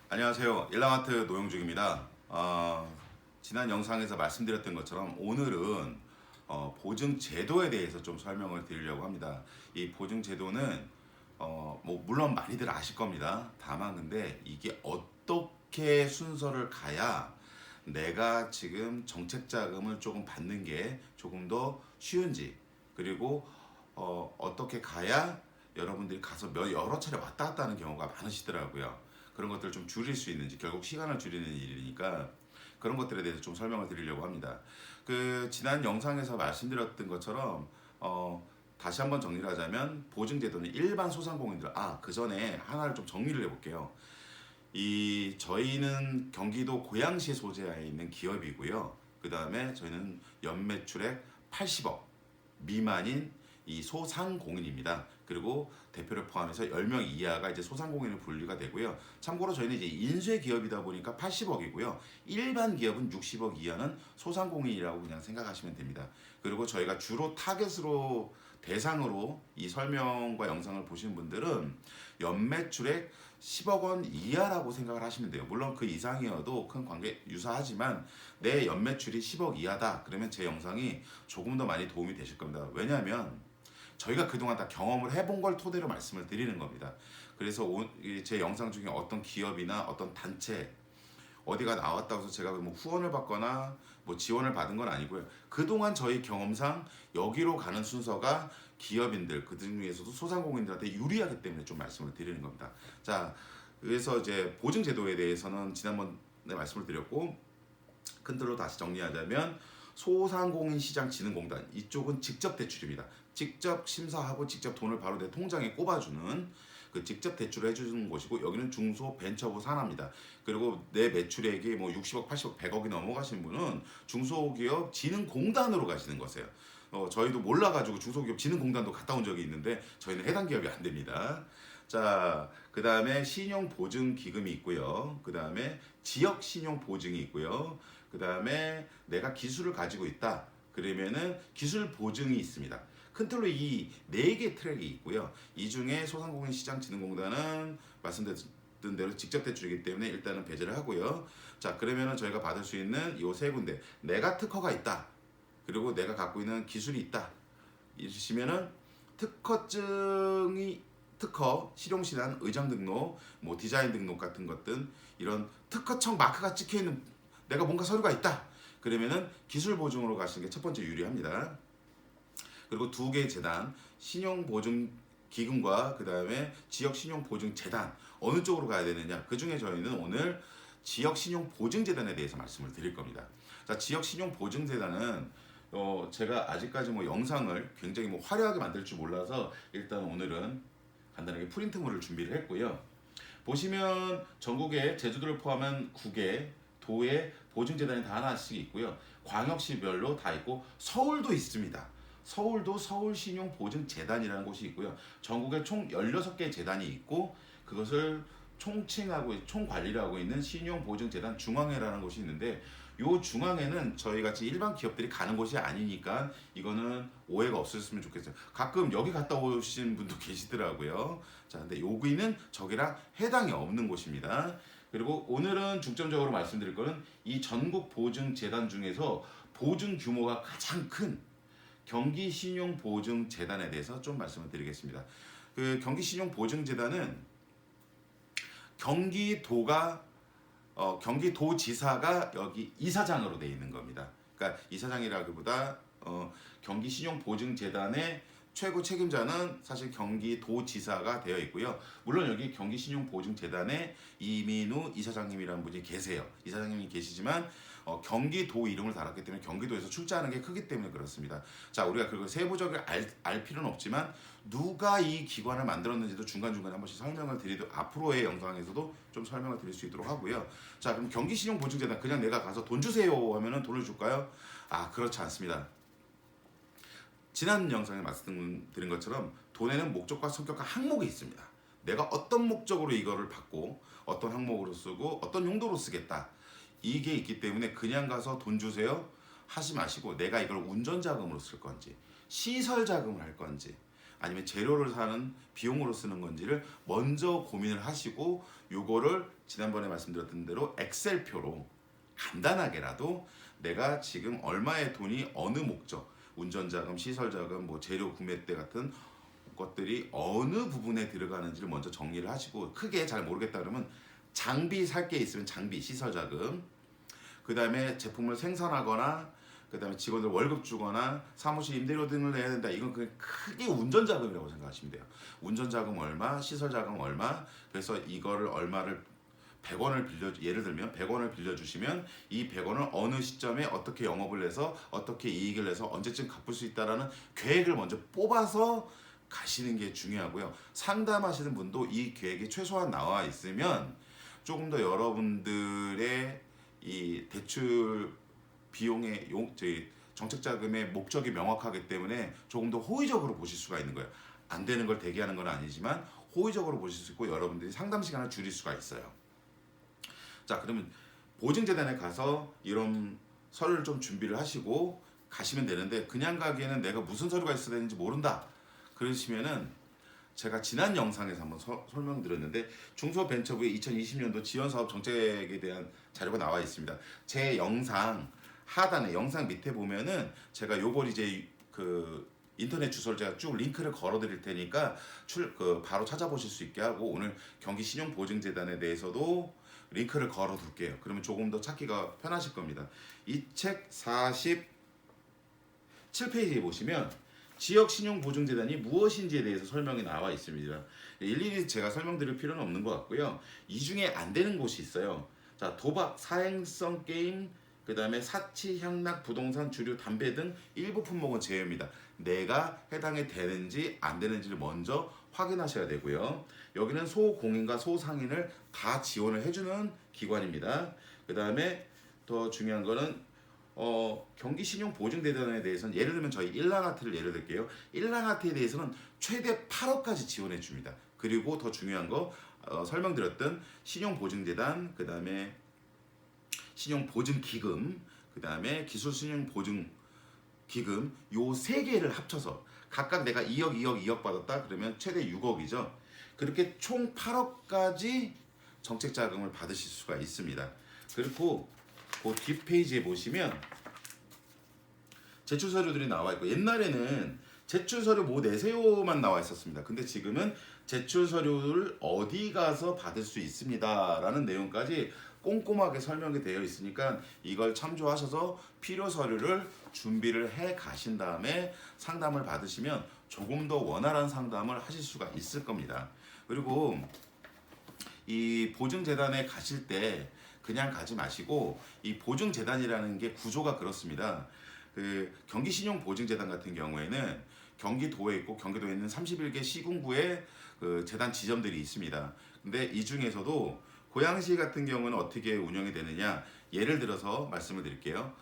안녕하세요. 일라마트 노영중입니다. 지난 영상에서 말씀드렸던 것처럼 오늘은 보증 제도에 대해서 좀 설명을 드리려고 합니다. 이 보증 제도는 뭐 물론 많이들 아실 겁니다. 다만 근데 이게 어떻게 순서를 가야 내가 지금 정책 자금을 조금 받는 게 조금 더 쉬운지, 그리고 어떻게 가야 여러분들이 가서 여러 차례 왔다 갔다 하는 경우가 많으시더라고요. 그런 것들을 좀 줄일 수 있는지, 결국 시간을 줄이는 일이니까 그런 것들에 대해서 좀 설명을 드리려고 합니다. 그 지난 영상에서 말씀드렸던 것처럼 다시 한번 정리를 하자면 보증제도는 일반 소상공인들, 그 전에 하나를 좀 정리를 해볼게요. 저희는 경기도 고양시 소재하에 있는 기업이고요. 그 다음에 저희는 연매출액 80억 미만인 이 소상공인입니다. 그리고 대표를 포함해서 10명 이하가 이제 소상공인으로 분류가 되고요. 참고로 저희는 이제 인수의 기업이다 보니까 80억이고요. 일반 기업은 60억 이하는 소상공인이라고 그냥 생각하시면 됩니다. 그리고 저희가 주로 타겟으로 대상으로 이 설명과 영상을 보시는 분들은 연매출액 10억 원 이하라고 생각을 하시면 돼요. 물론 그 이상이어도 큰 관계 유사하지만 내 연매출이 10억 이하다 그러면 제 영상이 조금 더 많이 도움이 되실 겁니다. 왜냐하면 저희가 그동안 다 경험을 해본 걸 토대로 말씀을 드리는 겁니다. 그래서 제 영상 중에 어떤 기업이나 어떤 단체 어디가 나왔다고 해서 제가 뭐 후원을 받거나 뭐 지원을 받은 건 아니고요. 그동안 저희 경험상 여기로 가는 순서가 기업인들, 그 중에서도 소상공인들한테 유리하기 때문에 좀 말씀을 드리는 겁니다. 자, 그래서 이제 보증제도에 대해서는 지난번에 말씀을 드렸고, 큰 틀로 다시 정리하자면 소상공인시장진흥공단, 이쪽은 직접 대출입니다. 직접 심사하고 직접 돈을 바로 내 통장에 꼽아주는 그 직접 대출을 해주는 곳이고, 여기는 중소벤처부 산하입니다. 그리고 내 매출액이 뭐 60억, 80억, 100억이 넘어가신 분은 중소기업 진흥공단으로 가시는 거세요. 저희도 몰라가지고 중소기업 진흥공단도 갔다 온 적이 있는데 저희는 해당 기업이 안 됩니다. 자, 그 다음에 신용보증기금이 있고요. 그 다음에 지역신용보증이 있고요. 그 다음에 내가 기술을 가지고 있다 그러면은 기술보증이 있습니다. 큰 틀로 이 4개 트랙이 있고요. 이 중에 소상공인시장진흥공단은 말씀드린 대로 직접 대출이기 때문에 일단은 배제를 하고요. 자, 그러면은 저희가 받을 수 있는 이 3군데, 내가 특허가 있다, 그리고 내가 갖고 있는 기술이 있다 이러시면은 특허, 실용신안, 의정 등록, 뭐 디자인 등록 같은 것들, 이런 특허청 마크가 찍혀 있는 내가 뭔가 서류가 있다 그러면은 기술 보증으로 가시는 게 첫 번째 유리합니다. 그리고 2개의 재단, 신용보증기금과 그 다음에 지역신용보증재단, 어느 쪽으로 가야 되느냐, 그 중에 저희는 오늘 지역신용보증재단에 대해서 말씀을 드릴 겁니다. 자, 지역신용보증재단은 제가 아직까지 뭐 영상을 굉장히 뭐 화려하게 만들 줄 몰라서 일단 오늘은 간단하게 프린트물을 준비를 했고요. 보시면 전국에 제주도를 포함한 9개 도의 보증재단이 다 하나씩 있고요. 광역시별로 다 있고 서울도 있습니다. 서울도 서울신용보증재단이라는 곳이 있고요. 전국에 총 16개의 재단이 있고, 그것을 총관리를 하고 있는 신용보증재단 중앙회라는 곳이 있는데, 요 중앙회는 저희 같이 일반 기업들이 가는 곳이 아니니까 이거는 오해가 없었으면 좋겠어요. 가끔 여기 갔다 오신 분도 계시더라고요. 자, 근데 여기는 저기랑 해당이 없는 곳입니다. 그리고 오늘은 중점적으로 말씀드릴 거는 이 전국 보증재단 중에서 보증 규모가 가장 큰 경기신용보증재단에 대해서 좀 말씀을 드리겠습니다. 그 경기신용보증재단은 경기도지사가 여기 이사장으로 되어 있는 겁니다. 그러니까 이사장이라기보다 경기신용보증재단의 최고 책임자는 사실 경기도지사가 되어 있고요. 물론 여기 경기신용보증재단에 이민우 이사장님이라는 분이 계세요. 이사장님이 계시지만 경기도 이름을 달았기 때문에 경기도에서 출자하는 게 크기 때문에 그렇습니다. 자, 우리가 그걸 세부적으로 알 필요는 없지만 누가 이 기관을 만들었는지도 중간중간에 한 번씩 설명을 드리도록, 앞으로의 영상에서도 좀 설명을 드릴 수 있도록 하고요. 자, 그럼 경기신용보증재단, 그냥 내가 가서 돈 주세요 하면은 돈을 줄까요? 그렇지 않습니다. 지난 영상에 말씀드린 것처럼 돈에는 목적과 성격과 항목이 있습니다. 내가 어떤 목적으로 이거를 받고 어떤 항목으로 쓰고 어떤 용도로 쓰겠다, 이게 있기 때문에 그냥 가서 돈 주세요 하지 마시고, 내가 이걸 운전자금으로 쓸 건지 시설자금을 할 건지 아니면 재료를 사는 비용으로 쓰는 건지를 먼저 고민을 하시고 요거를 지난번에 말씀드렸던 대로 엑셀표로 간단하게라도 내가 지금 얼마의 돈이 어느 목적, 운전자금, 시설자금, 뭐 재료 구매 때 같은 것들이 어느 부분에 들어가는지를 먼저 정리를 하시고, 크게 잘 모르겠다 그러면 장비 살 게 있으면 장비, 시설자금, 그 다음에 제품을 생산하거나 그 다음에 직원들 월급 주거나 사무실 임대료 등을 내야 된다. 이건 그냥 크게 운전자금이라고 생각하시면 돼요. 운전자금 얼마, 시설자금 얼마. 그래서 이거를 얼마를 100원을 빌려, 예를 들면 100원을 빌려주시면 이 100원을 어느 시점에 어떻게 영업을 해서 어떻게 이익을 내서 언제쯤 갚을 수 있다라는 계획을 먼저 뽑아서 가시는 게 중요하고요. 상담하시는 분도 이 계획이 최소한 나와 있으면 조금 더 여러분들의 이 대출 비용의 저희 정책 자금의 목적이 명확하기 때문에 조금 더 호의적으로 보실 수가 있는 거예요. 안 되는 걸 대기하는 건 아니지만 호의적으로 보실 수 있고 여러분들이 상담 시간을 줄일 수가 있어요. 자, 그러면 보증재단에 가서 이런 서류를 좀 준비를 하시고 가시면 되는데, 그냥 가기에는 내가 무슨 서류가 있어야 되는지 모른다 그러시면은 제가 지난 영상에서 한번 설명드렸는데 중소벤처부의 2020년도 지원사업 정책에 대한 자료가 나와 있습니다. 제 영상 하단에 영상 밑에 보면은 제가 요걸 이제 그 인터넷 주소를 제가 쭉 링크를 걸어 드릴 테니까 바로 찾아보실 수 있게 하고, 오늘 경기신용보증재단에 대해서도 링크를 걸어 둘게요. 그러면 조금 더 찾기가 편하실 겁니다. 이 책 47페이지에 보시면 지역신용보증재단이 무엇인지에 대해서 설명이 나와 있습니다. 일일이 제가 설명드릴 필요는 없는 것 같고요. 이 중에 안 되는 곳이 있어요. 자, 도박, 사행성 게임, 그 다음에 사치, 향락, 부동산, 주류, 담배 등 일부 품목은 제외입니다. 내가 해당이 되는지 안 되는지를 먼저 확인하셔야 되고요. 여기는 소공인과 소상인을 다 지원을 해주는 기관입니다. 그 다음에 더 중요한 거는 경기신용보증재단에 대해서는, 예를 들면 저희 일랑아트를 예를 들게요. 일랑아트에 대해서는 최대 8억까지 지원해 줍니다. 그리고 더 중요한 거 설명드렸던 신용보증재단, 그 다음에 신용보증기금, 그 다음에 기술신용보증기금, 요 세 개를 합쳐서 각각 내가 2억, 2억, 2억 받았다 그러면 최대 6억이죠. 그렇게 총 8억까지 정책자금을 받으실 수가 있습니다. 그리고 그 뒷페이지에 보시면 제출 서류들이 나와 있고, 옛날에는 제출 서류 뭐 내세요만 나와 있었습니다. 근데 지금은 제출 서류를 어디 가서 받을 수 있습니다 라는 내용까지 꼼꼼하게 설명이 되어 있으니까 이걸 참조하셔서 필요 서류를 준비를 해 가신 다음에 상담을 받으시면 조금 더 원활한 상담을 하실 수가 있을 겁니다. 그리고 이 보증재단에 가실 때 그냥 가지 마시고, 이 보증재단이라는 게 구조가 그렇습니다. 그 경기신용보증재단 같은 경우에는 경기도에 있고, 경기도에 있는 31개 시군구에 그 재단 지점들이 있습니다. 근데 이 중에서도 고양시 같은 경우는 어떻게 운영이 되느냐, 예를 들어서 말씀을 드릴게요.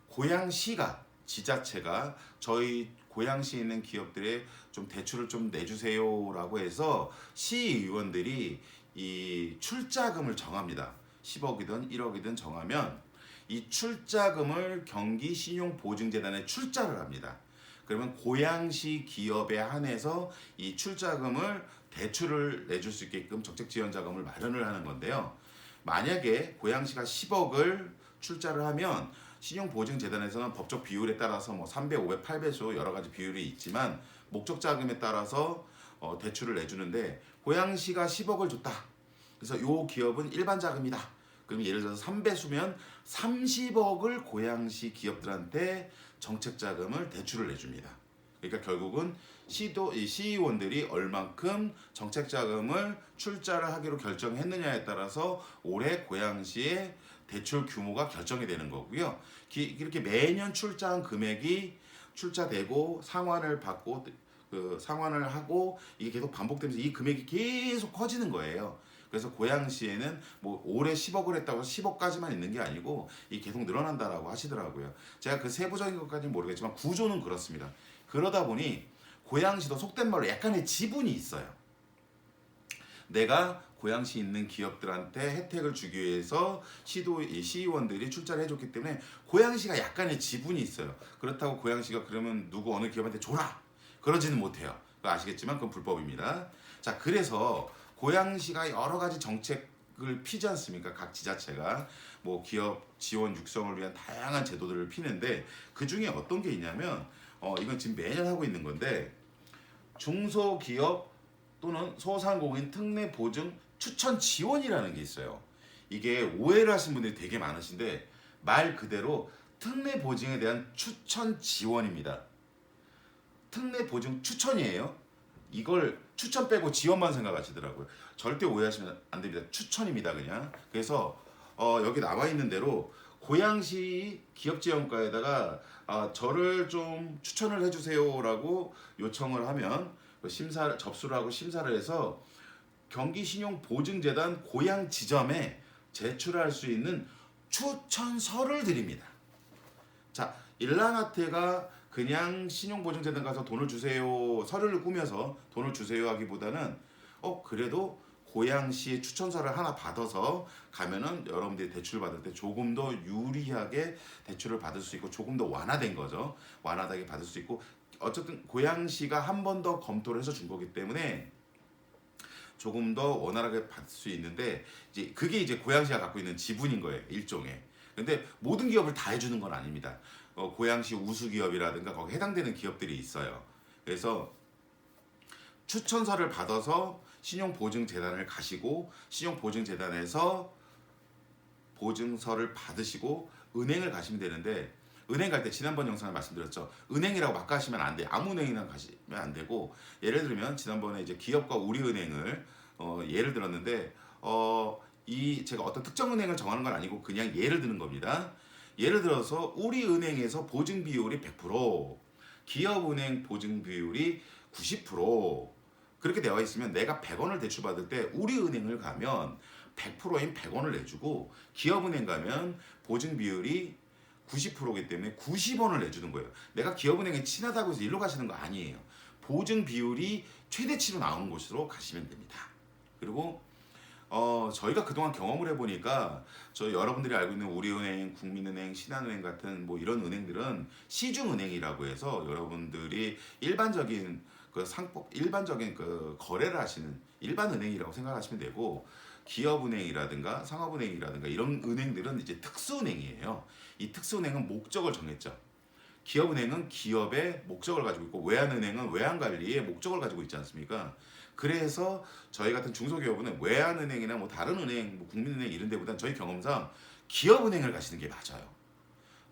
고양시가, 지자체가 저희 고양시에 있는 기업들에 좀 대출을 좀 내주세요라고 해서 시의원들이 이 출자금을 정합니다. 10억이든 1억이든 정하면 이 출자금을 경기신용보증재단에 출자를 합니다. 그러면 고양시 기업에 한해서 이 출자금을 대출을 내줄 수 있게끔 정책지원자금을 마련을 하는 건데요. 만약에 고양시가 10억을 출자를 하면 신용보증재단에서는 법적 비율에 따라서 뭐 3배, 5배, 8배수 여러 가지 비율이 있지만 목적 자금에 따라서 대출을 내주는데, 고양시가 10억을 줬다. 그래서 요 기업은 일반 자금이다. 그럼 예를 들어서 3배수면 30억을 고양시 기업들한테 정책 자금을 대출을 내줍니다. 그러니까 결국은 시의원들이 얼만큼 정책 자금을 출자를 하기로 결정했느냐에 따라서 올해 고양시의 대출 규모가 결정이 되는 거고요. 이렇게 매년 출자한 금액이 출자되고 상환을 받고 그 상환을 하고 이게 계속 반복되면서 이 금액이 계속 커지는 거예요. 그래서 고양시에는 뭐 올해 10억을 했다고 해서 10억까지만 있는 게 아니고 이 계속 늘어난다라고 하시더라고요. 제가 그 세부적인 것까지는 모르겠지만 구조는 그렇습니다. 그러다 보니 고양시도 속된 말로 약간의 지분이 있어요. 내가 고양시 있는 기업들한테 혜택을 주기 위해서 시의원들이 출자를 해줬기 때문에 고양시가 약간의 지분이 있어요. 그렇다고 고양시가 그러면 누구 어느 기업한테 줘라 그러지는 못해요. 그거 아시겠지만 그건 불법입니다. 자, 그래서 고양시가 여러 가지 정책을 피지 않습니까? 각 지자체가 뭐 기업 지원 육성을 위한 다양한 제도들을 피는데 그 중에 어떤 게 있냐면 이건 지금 매년 하고 있는 건데 중소기업 또는 소상공인 특례 보증 추천 지원이라는 게 있어요. 이게 오해를 하신 분들이 되게 많으신데 말 그대로 특례 보증에 대한 추천 지원입니다. 특례 보증 추천이에요. 이걸 추천 빼고 지원만 생각하시더라고요. 절대 오해하시면 안 됩니다. 추천입니다, 그냥. 그래서 여기 나와 있는 대로 고양시 기업지원과에다가 저를 좀 추천을 해주세요라고 요청을 하면 접수를 하고 심사를 해서 경기신용보증재단 고양 지점에 제출할 수 있는 추천서를 드립니다. 자, 일랑아트가 그냥 신용보증재단 가서 돈을 주세요, 서류를 꾸며서 돈을 주세요 하기보다는 그래도 고양시의 추천서를 하나 받아서 가면은 여러분들이 대출 받을 때 조금 더 유리하게 대출을 받을 수 있고 조금 더 완화된 거죠. 완화되게 받을 수 있고 어쨌든 고양시가 한 번 더 검토를 해서 준 거기 때문에 조금 더 원활하게 받을 수 있는데 이제 그게 이제 고양시가 갖고 있는 지분인 거예요, 일종의. 근데 모든 기업을 다 해주는 건 아닙니다. 고양시 우수 기업이라든가 거기 해당되는 기업들이 있어요. 그래서 추천서를 받아서 신용보증재단을 가시고 신용보증재단에서 보증서를 받으시고 은행을 가시면 되는데 은행 갈 때 지난번 영상에 말씀드렸죠. 은행이라고 막 가시면 안 돼요. 아무 은행이나 가시면 안 되고 예를 들면 지난번에 이제 기업과 우리은행을 예를 들었는데 제가 어떤 특정 은행을 정하는 건 아니고 그냥 예를 드는 겁니다. 예를 들어서 우리은행에서 보증 비율이 100%, 기업은행 보증 비율이 90% 그렇게 되어 있으면 내가 100원을 대출받을 때 우리은행을 가면 100%인 100원을 내주고 기업은행 가면 보증 비율이 90%이기 때문에 90원을 내주는 거예요. 내가 기업은행에 친하다고 해서 일로 가시는 거 아니에요. 보증 비율이 최대치로 나오는 곳으로 가시면 됩니다. 그리고 저희가 그동안 경험을 해보니까 여러분들이 알고 있는 우리은행, 국민은행, 신한은행 같은 뭐 이런 은행들은 시중은행이라고 해서 여러분들이 일반적인 그 거래를 하시는 일반 은행이라고 생각하시면 되고 기업은행이라든가 상업은행이라든가 이런 은행들은 이제 특수은행이에요. 이 특수은행은 목적을 정했죠. 기업은행은 기업의 목적을 가지고 있고 외환은행은 외환관리의 목적을 가지고 있지 않습니까? 그래서 저희 같은 중소기업은 외환은행이나 뭐 다른 은행, 뭐 국민은행 이런 데보다는 저희 경험상 기업은행을 가시는 게 맞아요.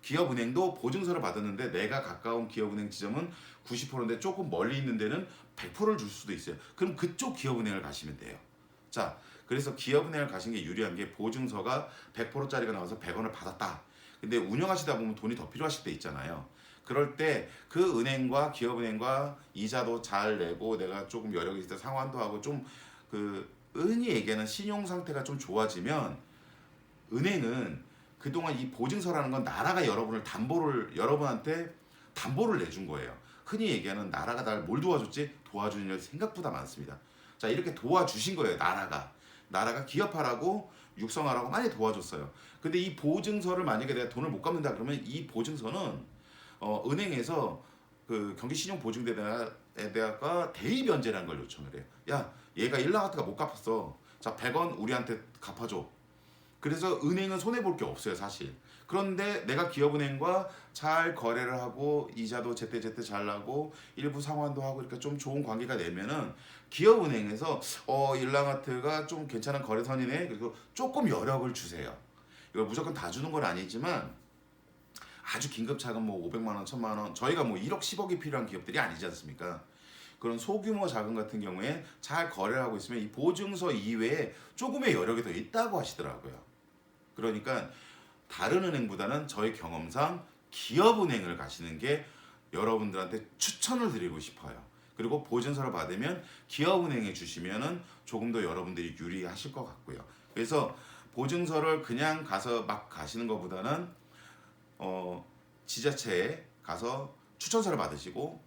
기업은행도 보증서를 받았는데 내가 가까운 기업은행 지점은 90%인데 조금 멀리 있는 데는 100%를 줄 수도 있어요. 그럼 그쪽 기업은행을 가시면 돼요. 자, 그래서 기업은행을 가시는 게 유리한 게 보증서가 100%짜리가 나와서 100원을 받았다. 근데 운영하시다 보면 돈이 더 필요하실 때 있잖아요. 그럴 때 그 은행과 기업은행과 이자도 잘 내고 내가 조금 여력이 있을 때 상환도 하고 좀 흔히 얘기하는 신용 상태가 좀 좋아지면 은행은 그동안 이 보증서라는 건 나라가 여러분한테 담보를 내준 거예요. 흔히 얘기하는 나라가 날 뭘 도와줬지? 도와주는 일 생각보다 많습니다. 자, 이렇게 도와주신 거예요, 나라가 기업하라고 육성하라고 많이 도와줬어요. 근데 이 보증서를 만약에 내가 돈을 못 갚는다 그러면 이 보증서는 은행에서 그 경기신용보증대가 대의 변제라는 걸 요청을 해요. 야, 얘가 일라가트가 못 갚았어. 자, 100원 우리한테 갚아줘. 그래서 은행은 손해볼 게 없어요, 사실. 그런데 내가 기업은행과 잘 거래를 하고 이자도 제때제때 잘 나고 일부 상환도 하고 이렇게 좀 좋은 관계가 되면은 기업은행에서 일라마트가 좀 괜찮은 거래선이네. 그리고 조금 여력을 주세요. 이걸 무조건 다 주는 건 아니지만 아주 긴급 자금 뭐 500만 원, 1000만 원, 저희가 뭐 1억, 10억이 필요한 기업들이 아니지 않습니까? 그런 소규모 자금 같은 경우에 잘 거래를 하고 있으면 이 보증서 이외에 조금의 여력이 더 있다고 하시더라고요. 그러니까 다른 은행보다는 저희 경험상 기업은행을 가시는 게 여러분들한테 추천을 드리고 싶어요. 그리고 보증서를 받으면 기업은행에 주시면은 조금 더 여러분들이 유리하실 것 같고요. 그래서 보증서를 그냥 가서 막 가시는 것보다는 지자체에 가서 추천서를 받으시고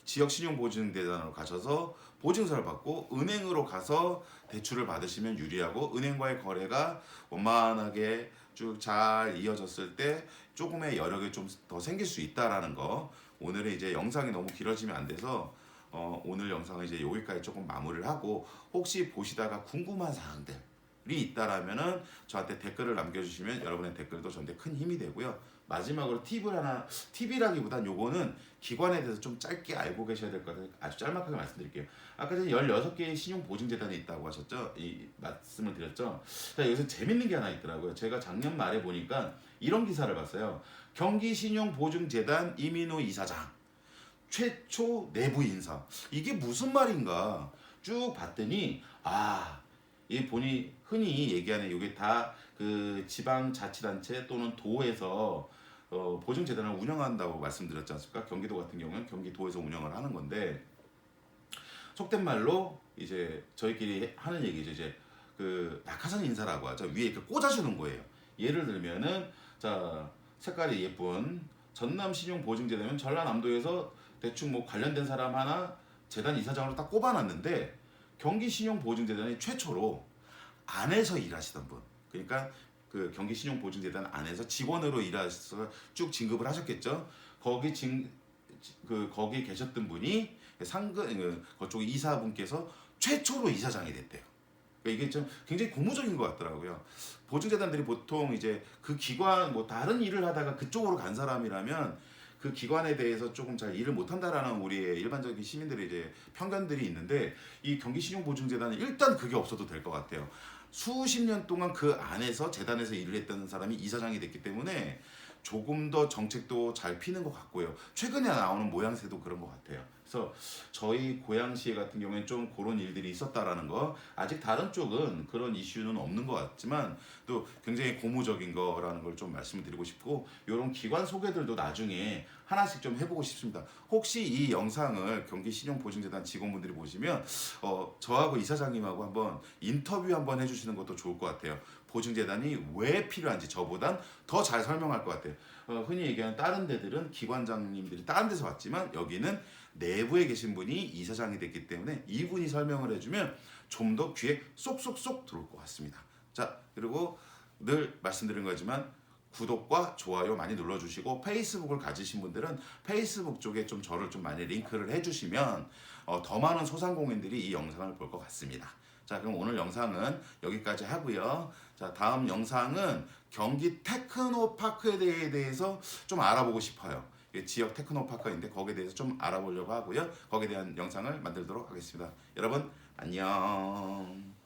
지역신용보증대단으로 가셔서 보증서를 받고 은행으로 가서 대출을 받으시면 유리하고 은행과의 거래가 원만하게 쭉 잘 이어졌을 때 조금의 여력이 좀 더 생길 수 있다라는 거. 오늘은 이제 영상이 너무 길어지면 안 돼서 오늘 영상은 이제 여기까지 조금 마무리를 하고 혹시 보시다가 궁금한 사항들이 있다라면은 저한테 댓글을 남겨주시면 여러분의 댓글도 저한테 큰 힘이 되고요. 마지막으로 팁이라기보단 요거는 기관에 대해서 좀 짧게 알고 계셔야 될 것 같아요. 아주 짤막하게 말씀드릴게요. 아까 전에 16개의 신용보증재단이 있다고 하셨죠? 이 말씀을 드렸죠? 자, 여기서 재밌는 게 하나 있더라고요. 제가 작년 말에 보니까 이런 기사를 봤어요. 경기신용보증재단 이민호 이사장 최초 내부 인사. 이게 무슨 말인가 쭉 봤더니 이 본이 흔히 얘기하는 이게 다 그 지방자치단체 또는 도에서 보증재단을 운영한다고 말씀드렸지 않습니까? 경기도 같은 경우는 경기도에서 운영을 하는 건데 속된 말로 이제 저희끼리 하는 얘기죠. 이제 그 낙하산 인사라고 하죠. 위에 이렇게 꽂아주는 거예요. 예를 들면은 자 색깔이 예쁜 전남신용보증재단이면 전라남도에서 대충 뭐 관련된 사람 하나 재단 이사장으로 딱 꼽아놨는데 경기신용보증재단이 최초로 안에서 일하시던 분, 그러니까 그 경기신용보증재단 안에서 직원으로 일하셔서 쭉 진급을 하셨겠죠. 거기 계셨던 분이 그쪽 이사분께서 최초로 이사장이 됐대요. 그러니까 이게 좀 굉장히 고무적인 것 같더라고요. 보증재단들이 보통 이제 그 기관 뭐 다른 일을 하다가 그쪽으로 간 사람이라면 그 기관에 대해서 조금 잘 일을 못한다라는 우리의 일반적인 시민들의 이제 편견들이 있는데 이 경기신용보증재단은 일단 그게 없어도 될 것 같아요. 수십 년 동안 그 안에서 재단에서 일을 했던 사람이 이사장이 됐기 때문에 조금 더 정책도 잘 피는 것 같고요. 최근에 나오는 모양새도 그런 것 같아요. 그래서 저희 고양시 같은 경우에는 좀 그런 일들이 있었다라는 거, 아직 다른 쪽은 그런 이슈는 없는 것 같지만 또 굉장히 고무적인 거라는 걸 좀 말씀을 드리고 싶고, 이런 기관 소개들도 나중에 하나씩 좀 해보고 싶습니다. 혹시 이 영상을 경기신용보증재단 직원분들이 보시면 저하고 이사장님하고 한번 인터뷰 한번 해주시는 것도 좋을 것 같아요. 보증재단이 왜 필요한지 저보단 더 잘 설명할 것 같아요. 흔히 얘기하는 다른 데들은 기관장님들이 다른 데서 왔지만 여기는 내부에 계신 분이 이사장이 됐기 때문에 이분이 설명을 해주면 좀 더 귀에 쏙쏙쏙 들어올 것 같습니다. 자, 그리고 늘 말씀드린 거지만 구독과 좋아요 많이 눌러주시고, 페이스북을 가지신 분들은 페이스북 쪽에 좀 저를 좀 많이 링크를 해주시면 더 많은 소상공인들이 이 영상을 볼 것 같습니다. 자, 그럼 오늘 영상은 여기까지 하고요. 자, 다음 영상은 경기 테크노파크에 대해서 좀 알아보고 싶어요. 지역 테크노파크인데 거기에 대해서 좀 알아보려고 하고요. 거기에 대한 영상을 만들도록 하겠습니다. 여러분 안녕.